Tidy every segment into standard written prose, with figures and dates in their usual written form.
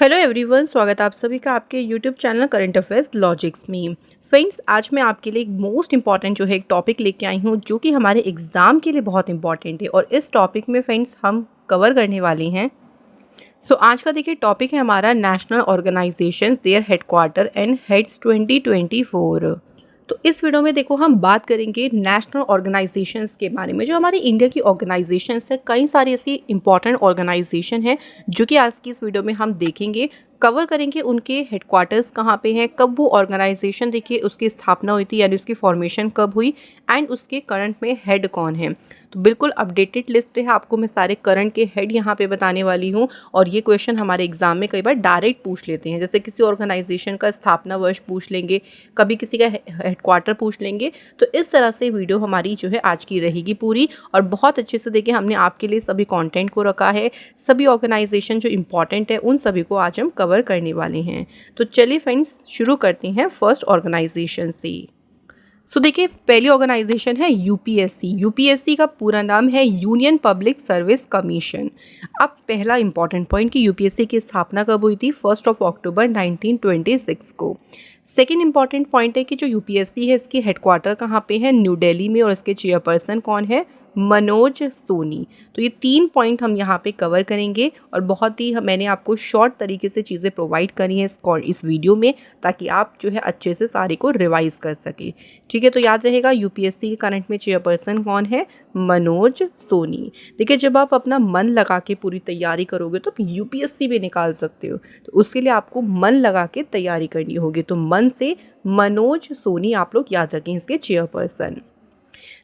Hello everyone, स्वागत है आप सभी का आपके YouTube channel current affairs logics में। फ्रेंड्स, आज मैं आपके लिए एक मोस्ट इंपॉर्टेंट जो है एक टॉपिक लेके आई हूँ जो कि हमारे एग्ज़ाम के लिए बहुत इंपॉर्टेंट है और इस टॉपिक में फ्रेंड्स हम कवर करने वाले हैं। आज का देखिए टॉपिक है हमारा national organisations their headquarter and heads 2024। तो इस वीडियो में देखो हम बात करेंगे नेशनल ऑर्गेनाइजेशंस के बारे में। जो हमारे इंडिया की ऑर्गेनाइजेशंस है, कई सारी ऐसी इंपॉर्टेंट ऑर्गेनाइजेशन है जो कि आज की इस वीडियो में हम देखेंगे, कवर करेंगे उनके हेडक्वार्टर्स कहाँ पे हैं, कब वो ऑर्गेनाइजेशन देखिए उसकी स्थापना हुई थी यानी उसकी फॉर्मेशन कब हुई एंड उसके करंट में हेड कौन है। तो बिल्कुल अपडेटेड लिस्ट है, आपको मैं सारे करंट के हेड यहाँ पे बताने वाली हूँ। और ये क्वेश्चन हमारे एग्जाम में कई बार डायरेक्ट पूछ लेते हैं, जैसे किसी ऑर्गेनाइजेशन का स्थापना वर्ष पूछ लेंगे, कभी किसी का हेडक्वार्टर पूछ लेंगे। तो इस तरह से वीडियो हमारी जो है आज की रहेगी पूरी, और बहुत अच्छे से देखिए हमने आपके लिए सभी कंटेंट को रखा है। सभी ऑर्गेनाइजेशन जो इंपॉर्टेंट है उन सभी को आज हम कवर करने वाले हैं। तो चलिए फ्रेंड्स शुरू करते हैं फर्स्ट ऑर्गेनाइजेशन से। देखिए पहली ऑर्गेनाइजेशन है यूपीएससी। यूपीएससी का पूरा नाम है यूनियन पब्लिक सर्विस कमीशन। अब पहला इंपॉर्टेंट पॉइंट कि यूपीएससी की स्थापना कब हुई थी, 1 अक्टूबर 1926 को। सेकेंड इंपॉर्टेंट पॉइंट है कि जो यूपीएससी है इसके हेडक्वार्टर कहाँ पे है, न्यू दिल्ली में, और इसके चेयरपर्सन कौन है, मनोज सोनी। तो ये 3 पॉइंट हम यहाँ पे कवर करेंगे और बहुत ही मैंने आपको शॉर्ट तरीके से चीज़ें प्रोवाइड करी हैं इस वीडियो में, ताकि आप जो है अच्छे से सारे को रिवाइज कर सके। ठीक है, तो याद रहेगा यूपीएससी के करंट में चेयरपर्सन कौन है, मनोज सोनी। देखिए जब आप अपना मन लगा के पूरी तैयारी करोगे तो आप यूपीएससी भी निकाल सकते हो, तो उसके लिए आपको मन लगा के तैयारी करनी होगी। तो मन से मनोज सोनी आप लोग याद रखें इसके चेयरपर्सन।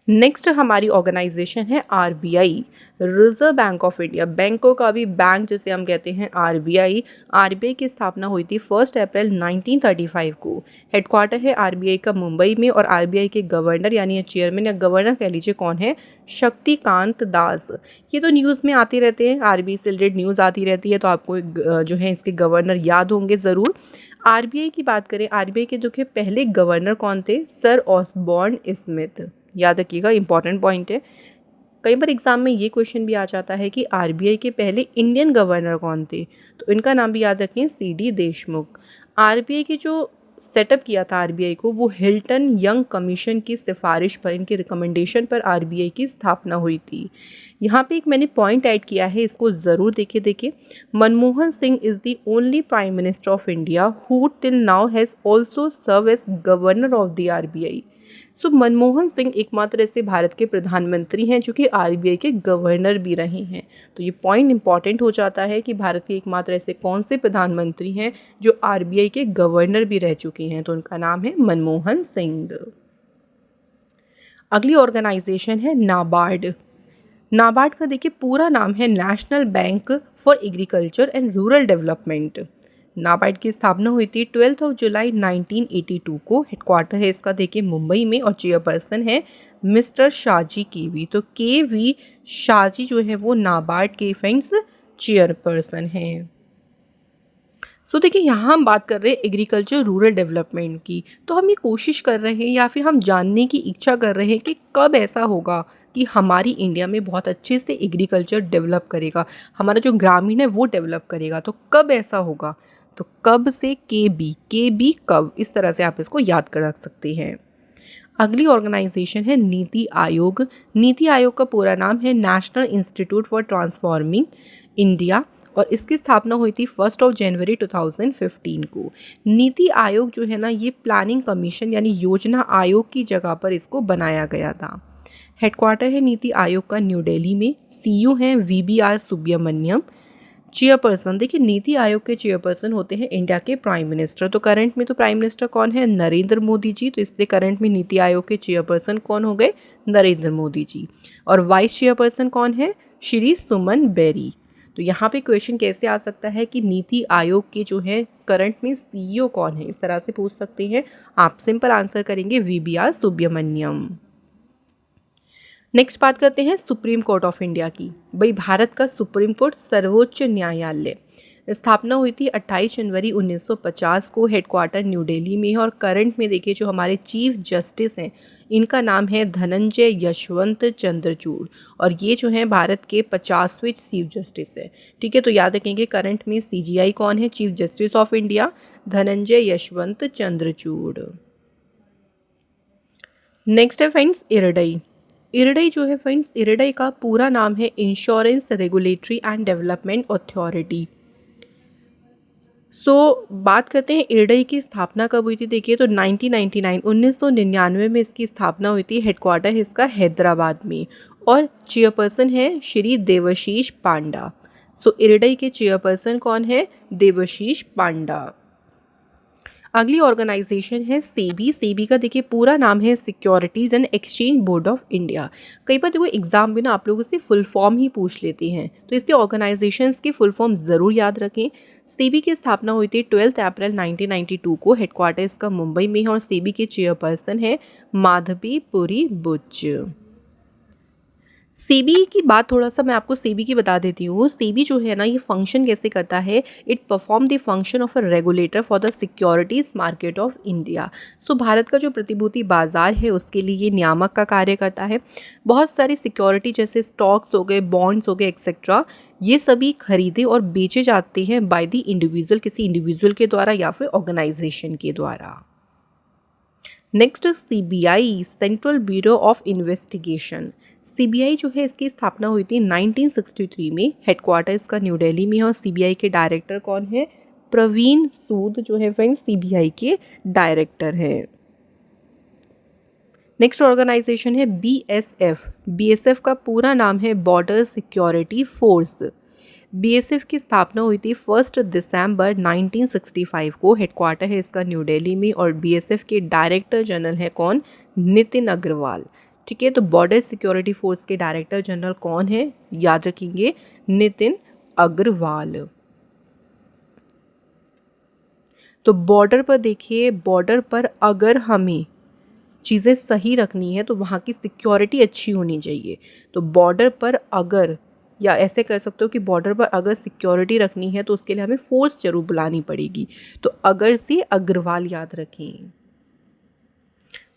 नेक्स्ट हमारी ऑर्गेनाइजेशन है RBI, reserve bank of India. बैंकों का भी बैंक जिसे हम कहते हैं आरबीआई। आरबीआई की स्थापना हुई थी 1 अप्रैल 1935 को। हेडक्वार्टर है आरबीआई का मुंबई में, और आरबीआई के गवर्नर यानी चेयरमैन या गवर्नर कह लीजिए कौन है, शक्तिकांत दास। ये तो न्यूज़ में आते रहते हैं, आरबीआई से रिलेटेड न्यूज़ आती रहती है, तो आपको जो है इसके गवर्नर याद होंगे ज़रूर। आरबीआई की बात करें, आरबीआई के जो कि पहले गवर्नर कौन थे, सर ऑसबॉर्न स्मिथ। याद रखिएगा, इंपॉर्टेंट पॉइंट है। कई बार एग्जाम में ये क्वेश्चन भी आ जाता है कि आरबीआई के पहले इंडियन गवर्नर कौन थे, तो इनका नाम भी याद रखें, सीडी देशमुख। आरबीआई की जो सेटअप किया था आरबीआई को, वो हिल्टन यंग कमीशन की सिफारिश पर, इनके रिकमेंडेशन पर आरबीआई की स्थापना हुई थी। यहाँ पे एक मैंने पॉइंट ऐड किया है, इसको ज़रूर देखिए। Manmohan Singh is the only prime minister of India who till now has also serve as governor of the RBI. Manmohan Singh एकमात्र ऐसे भारत के प्रधानमंत्री हैं जो कि आरबीआई के गवर्नर भी रहे हैं। तो ये पॉइंट इंपॉर्टेंट हो जाता है कि भारत के एकमात्र ऐसे कौन से प्रधानमंत्री हैं जो आरबीआई के गवर्नर भी रह चुके हैं, तो उनका नाम है मनमोहन सिंह। अगली ऑर्गेनाइजेशन है नाबार्ड। नाबार्ड का देखिए पूरा नाम है national bank for agriculture and rural development. NABARD की स्थापना हुई थी 12 जुलाई 1982 को। हेडक्वार्टर है इसका देखिए मुंबई में, और चेयरपर्सन है मिस्टर शाहजी केवी। तो केवी शाहजी जो है वो नाबार्ड के फ्रेंड्स चेयरपर्सन हैं। देखिए यहाँ हम बात कर रहे हैं एग्रीकल्चर रूरल डेवलपमेंट की। तो हम ये कोशिश कर रहे हैं या फिर हम जानने की इच्छा कर रहे हैं कि कब ऐसा होगा कि हमारी इंडिया में बहुत अच्छे से एग्रीकल्चर डेवलप करेगा, हमारा जो ग्रामीण है वो डेवलप करेगा। तो कब ऐसा होगा, तो कब से के बी कब, इस तरह से आप इसको याद कर रख सकते हैं। अगली ऑर्गेनाइजेशन है नीति आयोग। नीति आयोग का पूरा नाम है national institute for transforming India, और इसकी स्थापना हुई थी 1 जनवरी 2015 को। नीति आयोग जो है ना, ये प्लानिंग कमीशन यानी योजना आयोग की जगह पर इसको बनाया गया था। हेडक्वार्टर है नीति आयोग का न्यू दिल्ली में। सीयू हैं वीबीआर सुब्रमण्यम। चेयरपर्सन देखिए नीति आयोग के चेयरपर्सन होते हैं इंडिया के प्राइम मिनिस्टर। तो करंट में तो प्राइम मिनिस्टर कौन है, नरेंद्र मोदी जी। तो इसलिए करंट में नीति आयोग के चेयरपर्सन कौन हो गए, नरेंद्र मोदी जी। और वाइस चेयरपर्सन कौन है, श्री सुमन बेरी। तो यहाँ पे क्वेश्चन कैसे आ सकता है कि नीति आयोग के जो है करंट में सीईओ कौन है, इस तरह से पूछ सकते हैं आप। सिंपल आंसर करेंगे वीबीआर सुब्रमण्यम। नेक्स्ट बात करते हैं सुप्रीम कोर्ट ऑफ इंडिया की। भाई भारत का सुप्रीम कोर्ट सर्वोच्च न्यायालय। स्थापना हुई थी 28 जनवरी 1950 को, हेडक्वार्टर न्यू दिल्ली में है। और करंट में देखिए जो हमारे चीफ जस्टिस हैं इनका नाम है धनंजय यशवंत चंद्रचूड़, और ये जो है भारत के 50वें चीफ जस्टिस है। ठीक है, तो याद रखेंगे करंट में CJI कौन है, chief justice of India Dhananjay Yashwant Chandrachud. Next है फ्रेंड्स इरडई। इरडई जो है फ्रेंड्स, इरडई का पूरा नाम है insurance regulatory and development authority. बात करते हैं इरडई की स्थापना कब हुई थी। देखिए तो 1999 में इसकी स्थापना हुई थी। हेडक्वार्टर है इसका हैदराबाद में, और चेयरपर्सन है श्री देवशीष पांडा। इरडई के चेयरपर्सन कौन है, देवशीष पांडा। अगली ऑर्गेनाइजेशन है सेबी। सेबी का देखिए पूरा नाम है securities and exchange board of India. कई बार देखो एग्जाम में ना आप लोगों से फुल फॉर्म ही पूछ लेते हैं, तो इसके ऑर्गेनाइजेशंस की फुल फॉर्म ज़रूर याद रखें। सेबी की स्थापना हुई थी 12 अप्रैल 1992 को। हेडक्वार्टर इसका मुंबई में है, और सेबी के चेयरपर्सन है माधवी पुरी बुच। सेबी की बात थोड़ा सा मैं आपको सेबी की बता देती हूँ। सेबी जो है ना, ये फंक्शन कैसे करता है, it perform the function of a regulator for the securities market of India. Bharat का जो प्रतिभूति बाजार है उसके लिए ये नियामक का कार्य करता है। बहुत सारी सिक्योरिटी जैसे स्टॉक्स हो गए, बॉन्ड्स हो गए, एक्सेट्रा, ये सभी खरीदे और बेचे जाते हैं बाय द इंडिविजुअल, किसी इंडिविजुअल के द्वारा या फिर ऑर्गेनाइजेशन के द्वारा। Next CBI, central bureau of investigation. CBI जो है इसकी स्थापना हुई थी 1963 में। हेडक्वार्टर इसका न्यू दिल्ली में है, और CBI के डायरेक्टर कौन है, प्रवीण सूद जो है फ्रेंड्स CBI के डायरेक्टर हैं। नेक्स्ट ऑर्गेनाइजेशन है BSF। BSF का पूरा नाम है बॉर्डर सिक्योरिटी फोर्स। BSF की स्थापना हुई थी 1 दिसंबर 1965 को। हेडक्वार्टर है इसका न्यू दिल्ली में, और BSF के डायरेक्टर जनरल है कौन, नितिन अग्रवाल। ठीक है, तो बॉर्डर सिक्योरिटी फोर्स के डायरेक्टर जनरल कौन है, याद रखेंगे नितिन अग्रवाल। तो बॉर्डर पर देखिए, बॉर्डर पर अगर हमें चीज़ें सही रखनी है तो वहाँ की सिक्योरिटी अच्छी होनी चाहिए। तो बॉर्डर पर अगर, या ऐसे कर सकते हो कि बॉर्डर पर अगर सिक्योरिटी रखनी है तो उसके लिए हमें फोर्स जरूर बुलानी पड़ेगी। तो अगर से अग्रवाल याद रखें।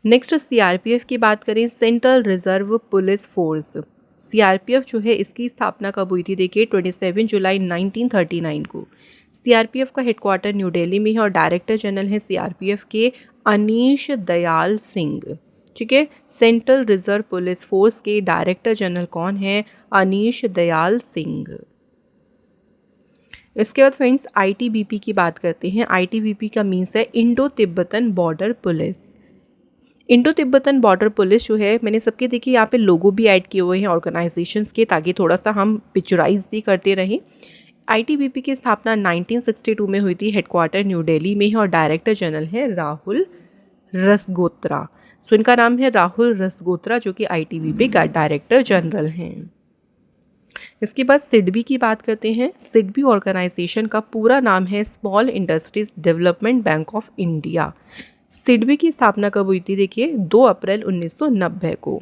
नेक्स्ट CRPF की बात करें, central reserve police force. CRPF जो है इसकी स्थापना कब हुई थी, देखिए 27 जुलाई 1939 को। CRPF का हेडक्वार्टर न्यू दिल्ली में है, और डायरेक्टर जनरल है CRPF के अनीश दयाल सिंह। ठीक है, सेंट्रल रिजर्व पुलिस फोर्स के डायरेक्टर जनरल कौन है, अनीश दयाल सिंह। इसके बाद फ्रेंड्स ITBP की बात करते हैं। ITBP का मीन्स है Indo Tibetan border police. Indo Tibetan border police जो है, मैंने सबके देखिए यहाँ पे लोगो भी ऐड किए हुए हैं ऑर्गेनाइजेशंस के, ताकि थोड़ा सा हम पिक्चराइज भी करते रहें। ITBP की स्थापना 1962 में हुई थी। हेडक्वार्टर न्यू दिल्ली में है, और डायरेक्टर जनरल है राहुल रसगोत्रा। इनका नाम है राहुल रसगोत्रा, जो कि ITBP का डायरेक्टर जनरल हैं। इसके बाद सिडबी की बात करते हैं। सिडबी ऑर्गेनाइजेशन का पूरा नाम है small industries development bank of India. SIDBI की स्थापना कब हुई थी, देखिए 2 अप्रैल 1990 को।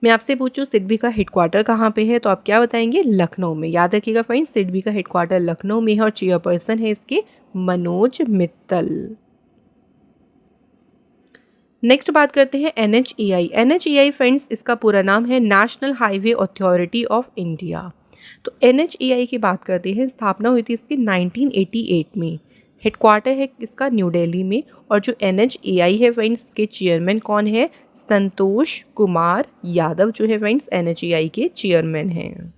मैं आपसे पूछूं सिडबी का हेडक्वार्टर कहाँ पे है, तो आप क्या बताएंगे, लखनऊ में। याद रखिएगा फ्रेंड्स, सिडबी का हेडक्वार्टर लखनऊ में है, और चेयरपर्सन है इसके मनोज मित्तल। नेक्स्ट बात करते हैं NHAI। NHAI फ्रेंड्स इसका पूरा नाम है national highway authority of India. तो NHAI की बात करते हैं, स्थापना हुई थी इसकी 1988 में। हेडक्वार्टर है इसका न्यू दिल्ली में, और जो NHAI है फ्रेंड्स इसके चेयरमैन कौन है, संतोष कुमार यादव जो है फ्रेंड्स NHAI के चेयरमैन हैं।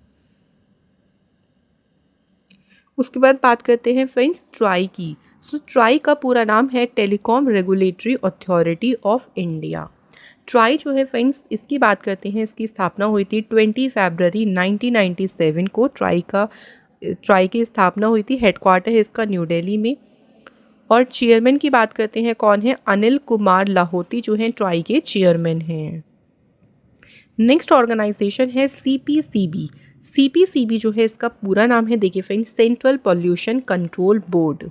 उसके बाद बात करते हैं फ्रेंड्स ट्राई की। ट्राई का पूरा नाम है telecom regulatory authority of India. Try जो है फ्रेंड्स इसकी बात करते हैं, इसकी स्थापना हुई थी 20 फरवरी 1997 को। ट्राई की स्थापना हुई थी। हेडक्वार्टर है इसका न्यू दिल्ली में, और चेयरमैन की बात करते हैं कौन है, अनिल कुमार लाहौती जो हैं ट्राई के चेयरमैन हैं। नेक्स्ट ऑर्गेनाइजेशन है CPCB। CPCB जो है इसका पूरा नाम है, देखिए friends, central pollution control board.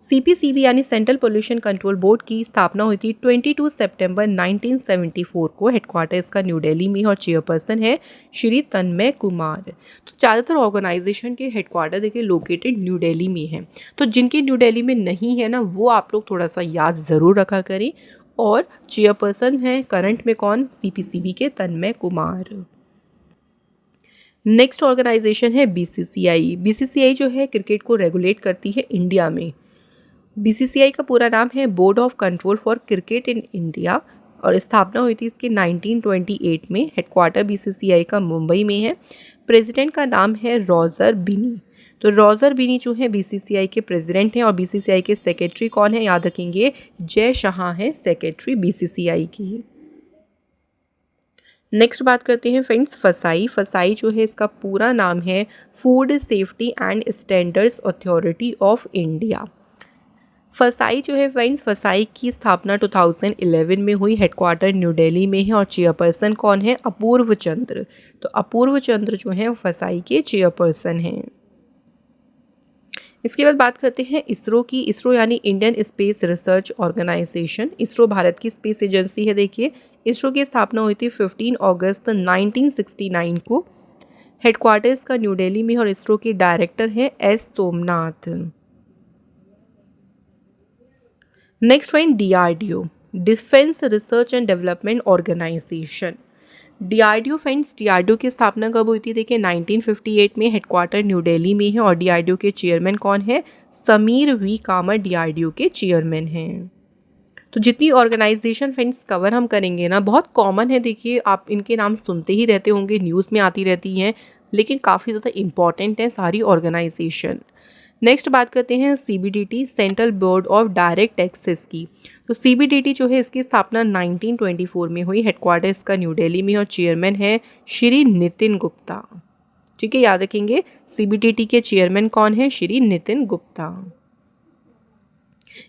CPCB यानी सेंट्रल पोल्यूशन कंट्रोल बोर्ड की स्थापना हुई थी 22 सितंबर 1974 को। हेडक्वार्टर इसका न्यू दिल्ली में और चेयरपर्सन है श्री तन्मय कुमार। तो ज़्यादातर ऑर्गेनाइजेशन के हेडक्वार्टर देखिए लोकेटेड न्यू दिल्ली में है, तो जिनके न्यू दिल्ली में नहीं है ना, वो आप लोग थोड़ा सा याद ज़रूर रखा करें। और चेयरपर्सन है करंट में कौन, सीपीसीबी के तन्मय कुमार। नेक्स्ट ऑर्गेनाइजेशन है बीसीसीआई। बीसीसीआई जो है क्रिकेट को रेगुलेट करती है इंडिया में। बीसीसीआई का पूरा नाम है board of control for cricket in India और स्थापना हुई थी इसकी 1928 में। हेडक्वार्टर बीसीसीआई का मुंबई में है। प्रेसिडेंट का नाम है रॉजर बिनी। तो रॉजर बिनी जो है बीसीसीआई के प्रेसिडेंट हैं। और बीसीसीआई के सेक्रेटरी कौन है, याद रखेंगे, जय शाह हैं सेक्रेटरी बीसीसीआई की। नेक्स्ट बात करते हैं फ्रेंड्स फसाई। फसाई जो है इसका पूरा नाम है food safety and standards authority of India. फसाई जो है फ्रेंड्स, फसाई की स्थापना 2011 में हुई। हेडक्वार्टर न्यू दिल्ली में है और चेयरपर्सन कौन है, अपूर्व चंद्र। तो अपूर्व चंद्र जो है फसाई के चेयरपर्सन हैं। इसके बाद बात करते हैं इसरो की। इसरो यानी Indian space research organisation. ISRO Bharat की स्पेस एजेंसी है। देखिए इसरो की स्थापना हुई थी 15 अगस्त 1969 को। हेडक्वार्टर्स का न्यू दिल्ली में और इसरो के डायरेक्टर हैं S Somnath. Next point DRDO, defence research and development organisation. DRDO friends, DRDO की स्थापना कब हुई थी, देखिए 1958 में। हेडक्वार्टर न्यू दिल्ली में है और डीआरडीओ के चेयरमैन कौन है, समीर वी कामत डीआरडीओ के चेयरमैन हैं। तो जितनी ऑर्गेनाइजेशन फ्रेंड्स कवर हम करेंगे ना, बहुत कॉमन है, देखिए आप इनके नाम सुनते ही रहते होंगे, न्यूज़ में आती रहती हैं, लेकिन काफ़ी ज़्यादा इंपॉर्टेंट है सारी ऑर्गेनाइजेशन। नेक्स्ट बात करते हैं CBDT, central board of direct taxes की। तो सीबीडीटी जो है इसकी स्थापना 1924 में हुई। हेडक्वार्टर इसका न्यू दिल्ली में और चेयरमैन है श्री नितिन गुप्ता। ठीक है, याद रखेंगे सीबीडीटी के चेयरमैन कौन है, श्री नितिन गुप्ता।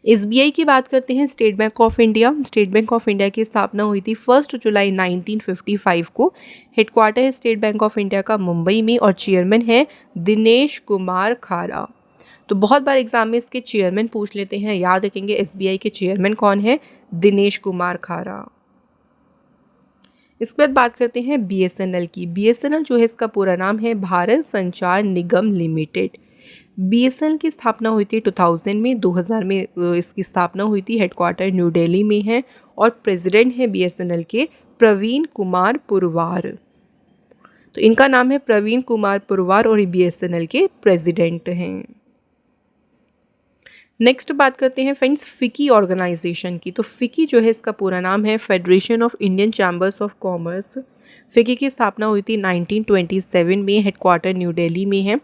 एसबीआई की बात करते हैं, state bank of India. State bank of India की स्थापना हुई थी 1 जुलाई 1955 को। हेडक्वार्टर है स्टेट बैंक ऑफ इंडिया का मुंबई में और चेयरमैन है दिनेश कुमार खारा। तो बहुत बार एग्जाम में इसके चेयरमैन पूछ लेते हैं, याद रखेंगे एसबीआई के चेयरमैन कौन है, दिनेश कुमार खारा। इसके बाद बात करते हैं बीएसएनएल की। बीएसएनएल जो है इसका पूरा नाम है भारत संचार निगम लिमिटेड। बीएसएनएल की स्थापना हुई थी 2000 में। 2000 में इसकी स्थापना हुई थी। हेडक्वार्टर न्यू दिल्ली में है और प्रेसिडेंट है बीएसएनएल के प्रवीण कुमार पुरवार। तो इनका नाम है प्रवीण कुमार पुरवार और बीएसएनएल के प्रेसिडेंट हैं। नेक्स्ट बात करते हैं फ्रेंड्स फिकी ऑर्गेनाइजेशन की। तो फिकी जो है इसका पूरा नाम है federation of Indian chambers of commerce. फिकी की स्थापना हुई थी 1927 में। हेडक्वार्टर न्यू दिल्ली में है।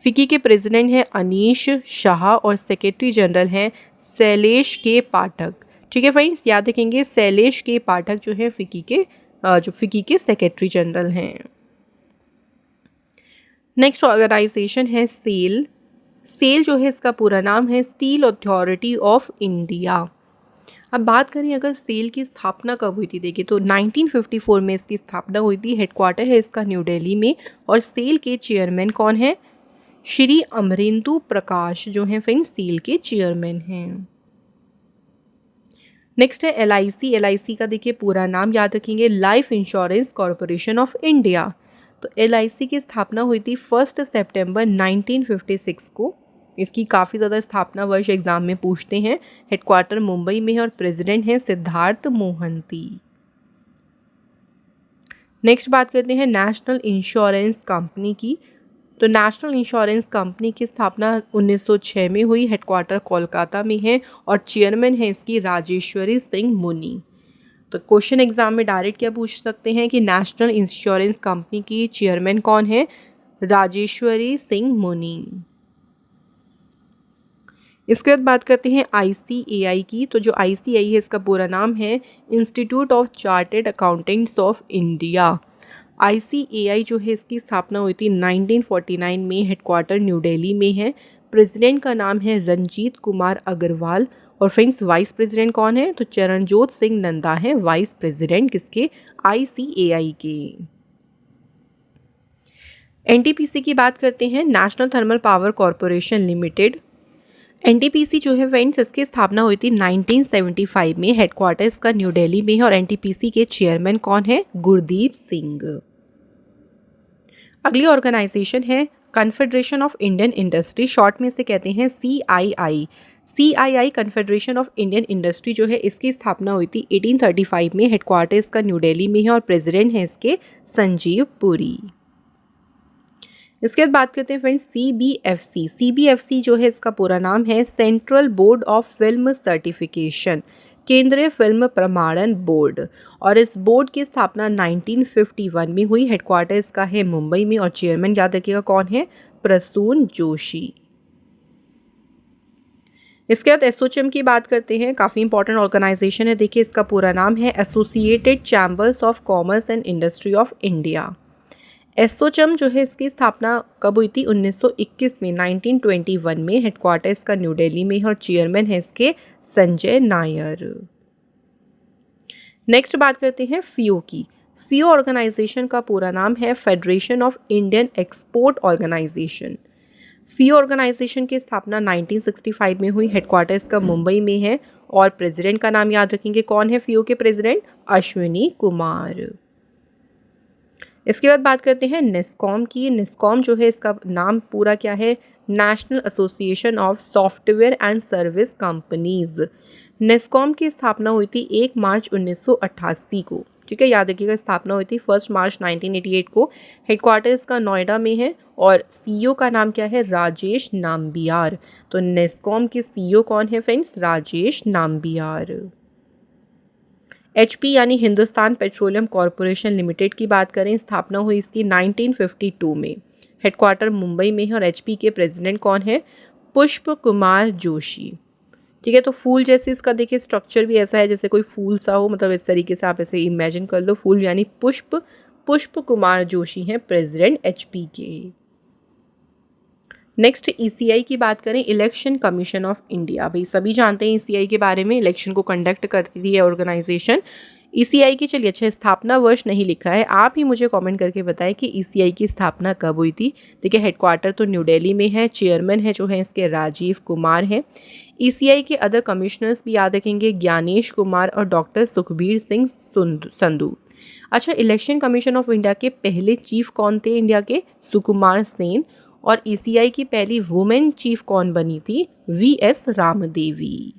फिकी के प्रेसिडेंट हैं अनीश शाह और सेक्रेटरी जनरल हैं शैलेश के पाठक। ठीक है फ्रेंड्स, याद रखेंगे शैलेश के पाठक जो है फिकी के सेक्रेटरी जनरल हैं। नेक्स्ट ऑर्गेनाइजेशन है सेल। सेल जो है इसका पूरा नाम है स्टील अथॉरिटी ऑफ इंडिया। अब बात करें अगर सेल की स्थापना कब हुई थी, देखिए तो 1954 में इसकी स्थापना हुई थी। हेडक्वार्टर है इसका न्यू दिल्ली में और सेल के चेयरमैन कौन है, श्री अमरेंदु प्रकाश जो हैं फ्रेंड्स सेल के चेयरमैन हैं। नेक्स्ट है एलआईसी। एलआईसी का देखिए पूरा नाम याद रखेंगे life insurance corporation of India. तो एलआईसी की स्थापना हुई थी 1 सितंबर 1956 को। इसकी काफ़ी ज़्यादा स्थापना वर्ष एग्जाम में पूछते हैं। हेडक्वार्टर मुंबई में है और प्रेसिडेंट हैं सिद्धार्थ मोहंती। नेक्स्ट बात करते हैं नेशनल इंश्योरेंस कंपनी की। तो नेशनल इंश्योरेंस कंपनी की स्थापना 1906 में हुई। हेडक्वार्टर कोलकाता में है और चेयरमैन है इसकी राजेश्वरी सिंह मुनी। तो क्वेश्चन एग्जाम में डायरेक्ट क्या पूछ सकते हैं कि नेशनल इंश्योरेंस कंपनी की चेयरमैन कौन है, राजेश्वरी सिंह मुनी। इसके बाद बात करते हैं आईसीएआई की। तो जो आईसीएआई है इसका पूरा नाम है institute of chartered accountants of India. ICAI जो है इसकी स्थापना हुई थी 1949 में। हेडक्वार्टर न्यू दिल्ली में है। प्रेसिडेंट का नाम है रंजीत कुमार अग्रवाल और फ्रेंड्स वाइस प्रेसिडेंट कौन है, तो चरणजोत सिंह नंदा है वाइस प्रेसिडेंट किसके, आईसीएआई के। एनटीपीसी की बात करते हैं, national thermal power corporation limited. NTPC जो है फ्रेंड्स, इसकी स्थापना हुई थी 1975 में। हेडक्वार्टर इसका न्यू दिल्ली में है और एनटीपीसी के चेयरमैन कौन है? गुरदीप सिंह। अगली ऑर्गेनाइजेशन है confederation of Indian industry, short में इसे कहते हैं CII। CII confederation of Indian industry जो है, इसकी स्थापना हुई थी 1835 में। हेडक्वार्टर इसका न्यू दिल्ली में है और प्रेसिडेंट है इसके संजीव पुरी। इसके बाद बात करते हैं फ्रेंड्स CBFC। CBFC जो है, इसका पूरा नाम है central board of film certification, केंद्रीय फिल्म प्रमाणन बोर्ड। और इस बोर्ड की स्थापना 1951 में हुई। हेडक्वार्टर इसका है मुंबई में और चेयरमैन याद रखिएगा कौन है? प्रसून जोशी। इसके बाद एसोचैम की बात करते हैं, काफ़ी इंपॉर्टेंट ऑर्गेनाइजेशन है। देखिए इसका पूरा नाम है associated chambers of commerce and industry of India. ASSOCHAM जो है, इसकी स्थापना कब हुई थी? 1921 में, 1921 में। हेडक्वार्टर इसका न्यू दिल्ली में है और चेयरमैन है इसके संजय नायर। नेक्स्ट बात करते हैं FIO की। FIO ऑर्गेनाइजेशन का पूरा नाम है federation of Indian export organisation. FIO organisation की स्थापना 1965 में हुई। हेडक्वार्टर इसका मुंबई में है और प्रेसिडेंट का नाम याद रखेंगे, कौन है FIO के प्रेसिडेंट? अश्विनी कुमार। इसके बाद बात करते हैं नेस्कॉम की। नेस्कॉम जो है, इसका नाम पूरा क्या है? National association of software and service companies. NASSCOM की स्थापना हुई थी 1 मार्च 1988 को। ठीक है, याद रखिएगा स्थापना हुई थी 1 मार्च 1988 को। हेडक्वार्टर इसका नोएडा में है और CEO का नाम क्या है? राजेश नाम्बियार। तो नेस्कॉम के CEO कौन है फ्रेंड्स? राजेश नाम्बियार। HP यानी हिंदुस्तान पेट्रोलियम कॉरपोरेशन लिमिटेड की बात करें, स्थापना हुई इसकी 1952 में। हेडक्वार्टर मुंबई में है और HP के प्रेसिडेंट कौन है? पुष्प कुमार जोशी। ठीक है, तो फूल जैसे इसका देखिए स्ट्रक्चर भी ऐसा है जैसे कोई फूल सा हो, मतलब इस तरीके से आप ऐसे इमेजिन कर लो, फूल यानी पुष्प। पुष्प कुमार जोशी हैं प्रेसिडेंट HP के। नेक्स्ट ECI की बात करें, इलेक्शन कमीशन ऑफ इंडिया। भाई सभी जानते हैं ECI के बारे में, इलेक्शन को कंडक्ट करती है ऑर्गेनाइजेशन। ECI की चलिए अच्छा स्थापना वर्ष नहीं लिखा है, आप ही मुझे कमेंट करके बताएं कि ECI की स्थापना कब हुई थी। देखिए हेडक्वार्टर तो न्यू दिल्ली में है, चेयरमैन है जो है इसके राजीव कुमार हैं। ECI के अदर कमिश्नर्स भी याद रखेंगे, ज्ञानेश कुमार और डॉक्टर सुखबीर सिंह संधू। अच्छा, इलेक्शन कमीशन ऑफ इंडिया के पहले चीफ कौन थे इंडिया के? सुकुमार सेन। और ECI की पहली वुमेन चीफ कौन बनी थी? VS रामदेवी।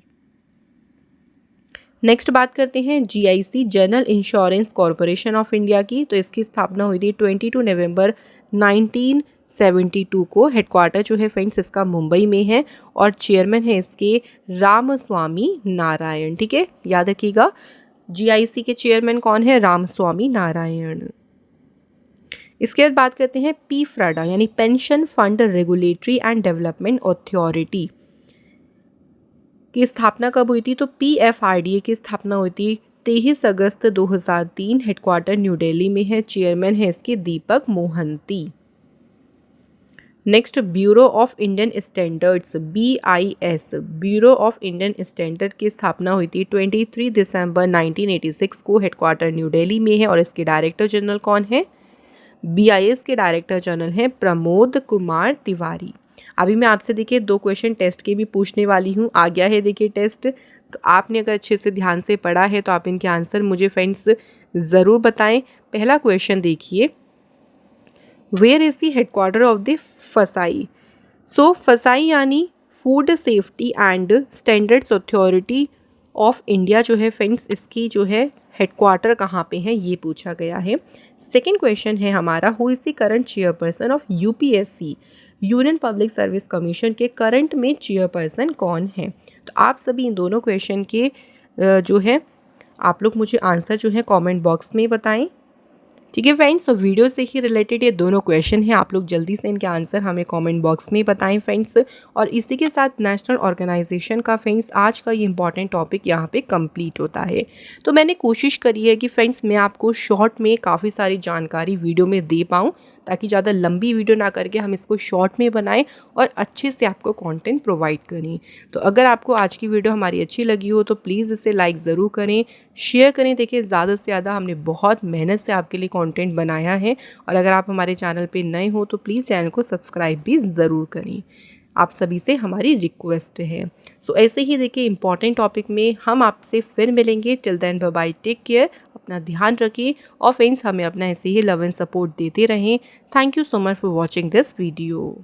नेक्स्ट बात करते हैं GIC, general insurance corporation of India की। तो इसकी स्थापना हुई थी 22 नवंबर 1972 को। हेडक्वार्टर जो है फ्रेंड्स इसका मुंबई में है और चेयरमैन है इसके रामस्वामी नारायण। ठीक है, याद रखिएगा GIC के चेयरमैन कौन है? रामस्वामी नारायण। इसके बाद बात करते हैं PFRDA यानी pension fund regulatory and development authority की स्थापना कब हुई थी? तो PFRDA की स्थापना हुई थी 23 अगस्त 2003। हेडक्वार्टर न्यू दिल्ली में है, चेयरमैन है इसके Deepak Mohanty. Next bureau of Indian standards, BIS, bureau of Indian standard की स्थापना हुई थी 23 दिसंबर 1986 को। हेडक्वार्टर न्यू दिल्ली में है और इसके डायरेक्टर जनरल कौन है? BIS के डायरेक्टर जनरल हैं प्रमोद कुमार तिवारी। अभी मैं आपसे देखिए 2 क्वेश्चन टेस्ट के भी पूछने वाली हूँ, आ गया है देखिए टेस्ट। तो आपने अगर अच्छे से ध्यान से पढ़ा है तो आप इनके आंसर मुझे फ्रेंड्स ज़रूर बताएं। पहला क्वेश्चन देखिए, where is the headquarter of the FSSAI? So FSSAI यानी food safety and standards authority of India जो है फ्रेंड्स, इसकी जो है हेडक्वार्टर कहाँ पे है ये पूछा गया है। सेकेंड क्वेश्चन है हमारा, who is the current chairperson of UPSC, union public service commission के करंट में चेयरपर्सन कौन है? तो आप सभी इन दोनों क्वेश्चन के जो है आप लोग मुझे आंसर जो है कमेंट बॉक्स में बताएं। ठीक है फ्रेंड्स, तो वीडियो से ही रिलेटेड ये दोनों क्वेश्चन हैं, आप लोग जल्दी से इनके आंसर हमें कमेंट बॉक्स में बताएं फ्रेंड्स। और इसी के साथ नेशनल ऑर्गेनाइजेशन का फ्रेंड्स आज का ये इंपॉर्टेंट टॉपिक यहाँ पे कंप्लीट होता है। तो मैंने कोशिश करी है कि फ्रेंड्स मैं आपको शॉर्ट में काफ़ी सारी जानकारी वीडियो में दे पाऊँ, ताकि ज़्यादा लंबी वीडियो ना करके हम इसको शॉर्ट में बनाएं और अच्छे से आपको कंटेंट प्रोवाइड करें। तो अगर आपको आज की वीडियो हमारी अच्छी लगी हो तो प्लीज़ इसे लाइक ज़रूर करें, शेयर करें। देखिए ज़्यादा से ज़्यादा हमने बहुत मेहनत से आपके लिए कंटेंट बनाया है और अगर आप हमारे चैनल पे नए हो तो प्लीज़ चैनल को सब्सक्राइब भी ज़रूर करें। आप सभी से हमारी रिक्वेस्ट है। सो ऐसे ही देखिए इंपॉर्टेंट टॉपिक में हम आपसे फिर मिलेंगे। Till then bye bye, take care, अपना ध्यान रखिए और फ्रेंड्स हमें अपना ऐसे ही लव एंड सपोर्ट देते रहें। Thank you so much for watching this video.